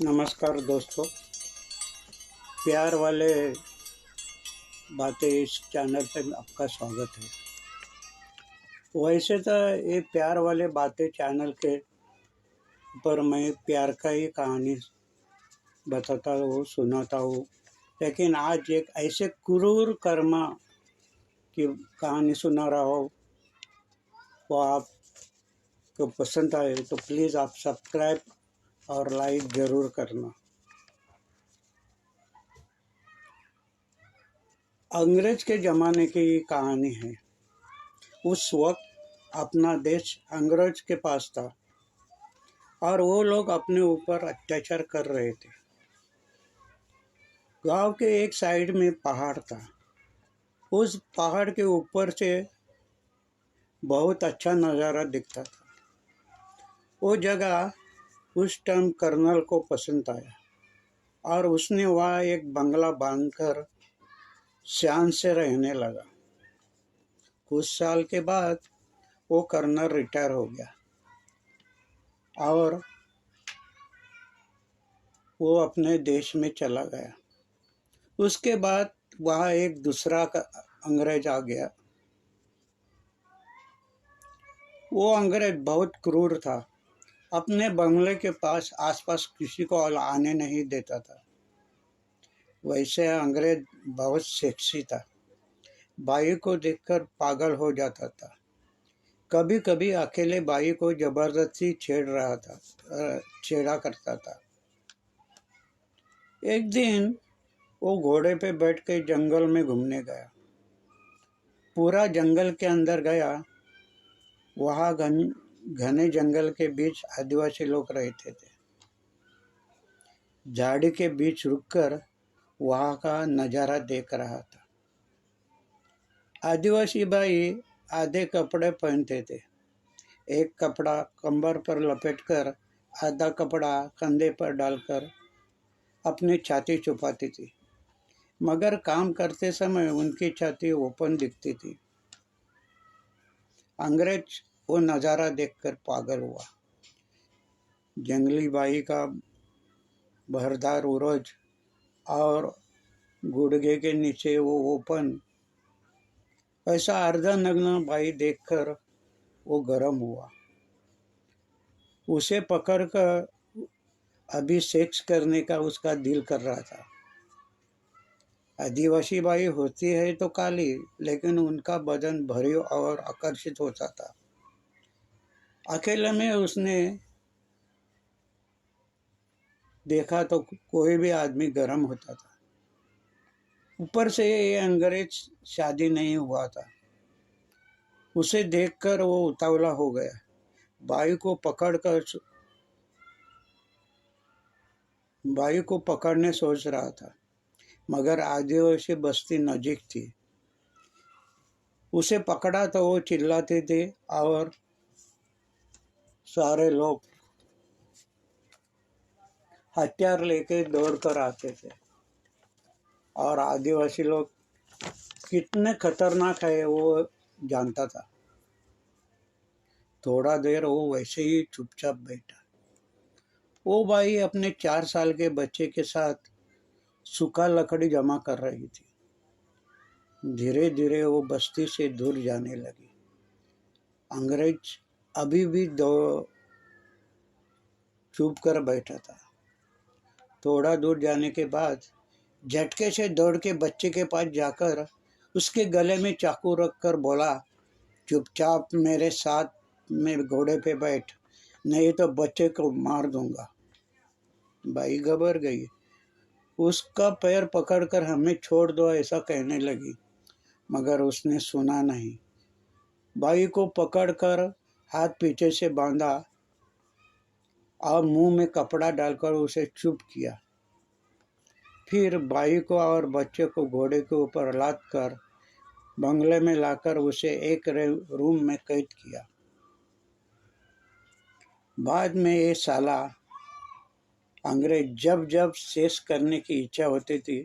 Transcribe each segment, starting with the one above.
नमस्कार दोस्तों, प्यार वाले बातें इस चैनल पे आपका स्वागत है। वैसे तो ये प्यार वाले बातें चैनल के ऊपर मैं प्यार का ही कहानी बताता हूँ, सुनाता हूँ। लेकिन आज एक ऐसे क्रूर कर्म की कहानी सुना रहा हूँ, वो आपको पसंद आए तो प्लीज़ आप सब्सक्राइब और लाइक ज़रूर करना। अंग्रेज के ज़माने की कहानी है। उस वक्त अपना देश अंग्रेज के पास था और वो लोग अपने ऊपर अत्याचार कर रहे थे। गांव के एक साइड में पहाड़ था। उस पहाड़ के ऊपर से बहुत अच्छा नज़ारा दिखता था। वो जगह उस टाइम कर्नल को पसंद आया और उसने वहाँ एक बंगला बांधकर शान से रहने लगा। कुछ साल के बाद वो कर्नल रिटायर हो गया और वो अपने देश में चला गया। उसके बाद वहाँ एक दूसरा अंग्रेज आ गया। वो अंग्रेज बहुत क्रूर था। अपने बंगले के पास आसपास किसी को आने नहीं देता था। वैसे अंग्रेज बहुत सेक्सी था। बाई को देखकर पागल हो जाता था। कभी कभी अकेले बाई को जबरदस्ती छेड़ा करता था। एक दिन वो घोड़े पे बैठ के जंगल में घूमने गया। पूरा जंगल के अंदर गया। वहाँ घने जंगल के बीच आदिवासी लोग रहते थे। झाड़ी के बीच रुककर वहाँ का नज़ारा देख रहा था। आदिवासी भाई आधे कपड़े पहनते थे। एक कपड़ा कंबर पर लपेटकर, आधा कपड़ा कंधे पर डालकर अपनी छाती छुपाती थी, मगर काम करते समय उनकी छाती ओपन दिखती थी। अंग्रेज वो नज़ारा देखकर पागल हुआ। जंगली बाई का भरदार उरोज और गुड़गे के नीचे वो ओपन, ऐसा अर्धा नग्न बाई देखकर वो गर्म हुआ। उसे पकड़कर अभी सेक्स करने का उसका दिल कर रहा था। आदिवासी बाई होती है तो काली, लेकिन उनका बदन भरी और आकर्षित होता था। अकेले में उसने देखा तो कोई भी आदमी गर्म होता था। ऊपर से ये अंग्रेज शादी नहीं हुआ था। उसे देखकर वो उतावला हो गया। बाई को पकड़ने सोच रहा था, मगर आदिवासी बस्ती नजीक थी। उसे पकड़ा तो वो चिल्लाते थे और सारे लोग हथियार लेके दौड़ कर आते थे। और आदिवासी लोग कितने खतरनाक है वो जानता था। थोड़ा देर वो वैसे ही चुपचाप बैठा। वो भाई अपने 4 साल के बच्चे के साथ सूखा लकड़ी जमा कर रही थी। धीरे धीरे वो बस्ती से दूर जाने लगी। अंग्रेज अभी भी चुप कर बैठा था। थोड़ा दूर जाने के बाद झटके से दौड़ के बच्चे के पास जाकर उसके गले में चाकू रखकर बोला, चुपचाप मेरे साथ में घोड़े पे बैठ, नहीं तो बच्चे को मार दूंगा। बाई घबरा गई। उसका पैर पकड़कर हमें छोड़ दो ऐसा कहने लगी, मगर उसने सुना नहीं। बाई को पकड़कर हाथ पीछे से बांधा और मुंह में कपड़ा डालकर उसे चुप किया। फिर बाई को और बच्चे को घोड़े के ऊपर लाद कर बंगले में लाकर उसे एक रूम में कैद किया। बाद में ये साला अंग्रेज जब जब सेक्स करने की इच्छा होती थी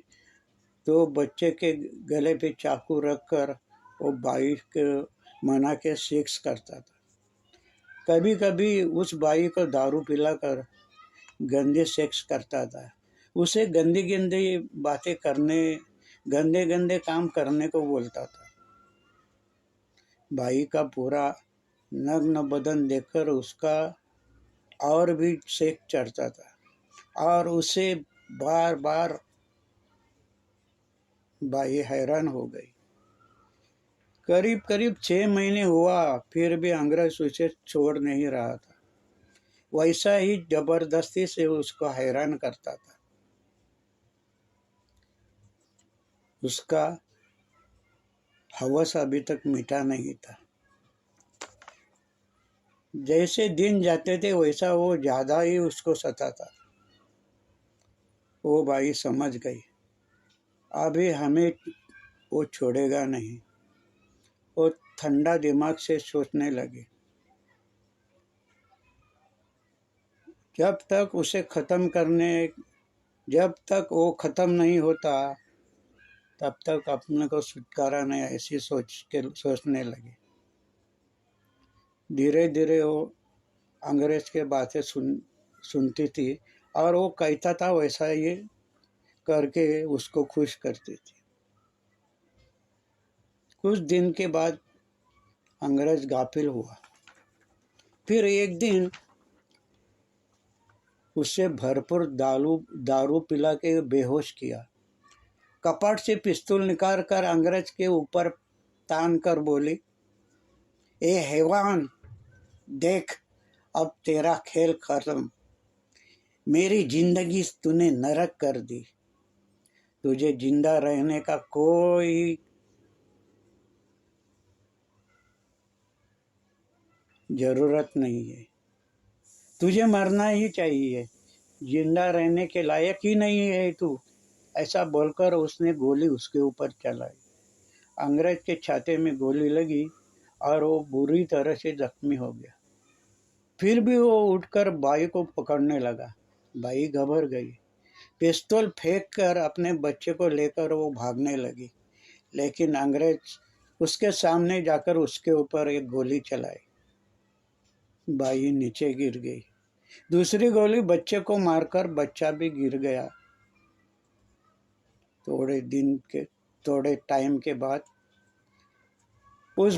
तो बच्चे के गले पे चाकू रखकर वो बाई के मना के सेक्स करता था। कभी कभी उस बाई को दारू पिलाकर गंदे सेक्स करता था। उसे गंदी गंदी बातें करने, गंदे गंदे काम करने को बोलता था। भाई का पूरा नग्न बदन देखकर उसका और भी सेक चढ़ता था और उसे बार बार भाई हैरान हो गई। करीब करीब 6 महीने हुआ, फिर भी अंग्रेज उसे छोड़ नहीं रहा था। वैसा ही जबरदस्ती से उसको हैरान करता था। उसका हवस अभी तक मिटा नहीं था। जैसे दिन जाते थे वैसा वो ज्यादा ही उसको सताता। वो भाई समझ गई, अभी हमें वो छोड़ेगा नहीं। वो ठंडा दिमाग से सोचने लगी, जब तक वो खत्म नहीं होता तब तक अपने को छुटकारा नहीं, ऐसी सोचने लगी। धीरे धीरे वो अंग्रेज के बातें सुनती थी और वो कहता था वैसा ये करके उसको खुश करती थी। कुछ दिन के बाद अंग्रेज गाफिल हुआ। फिर एक दिन उसे भरपूर दारू पिला के बेहोश किया। कपाट से पिस्तौल निकाल कर अंग्रेज के ऊपर तान कर बोली, ए हैवान, देख अब तेरा खेल खत्म। मेरी जिंदगी तूने नरक कर दी। तुझे जिंदा रहने का कोई जरूरत नहीं है। तुझे मरना ही चाहिए। जिंदा रहने के लायक ही नहीं है तू। ऐसा बोलकर उसने गोली उसके ऊपर चलाई। अंग्रेज के छाती में गोली लगी और वो बुरी तरह से जख्मी हो गया। फिर भी वो उठकर बाई को पकड़ने लगा। बाई घबरा गई। पिस्तौल फेंक कर अपने बच्चे को लेकर वो भागने लगी, लेकिन अंग्रेज उसके सामने जाकर उसके ऊपर एक गोली चलाई। बाई नीचे गिर गई। दूसरी गोली बच्चे को मारकर बच्चा भी गिर गया। थोड़े टाइम के बाद उस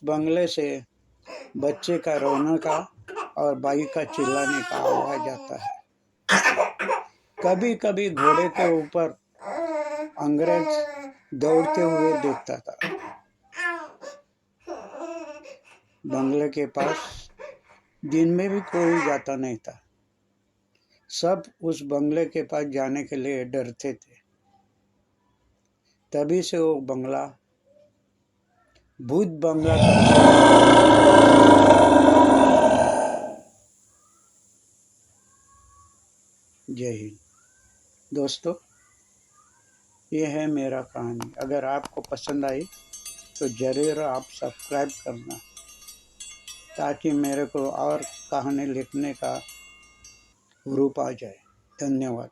बंगले से बच्चे का रोने का और बाई का चिल्लाने का आवाज आता है। कभी कभी घोड़े के ऊपर अंग्रेज दौड़ते हुए देखता था। बंगले के पास दिन में भी कोई जाता नहीं था। सब उस बंगले के पास जाने के लिए डरते थे। तभी से वो बंगला भूत बंगला जय हिंद। दोस्तों, ये है मेरा कहानी। अगर आपको पसंद आई तो जरूर आप सब्सक्राइब करना, ताकि मेरे को और कहानी लिखने का रूप आ जाए। धन्यवाद।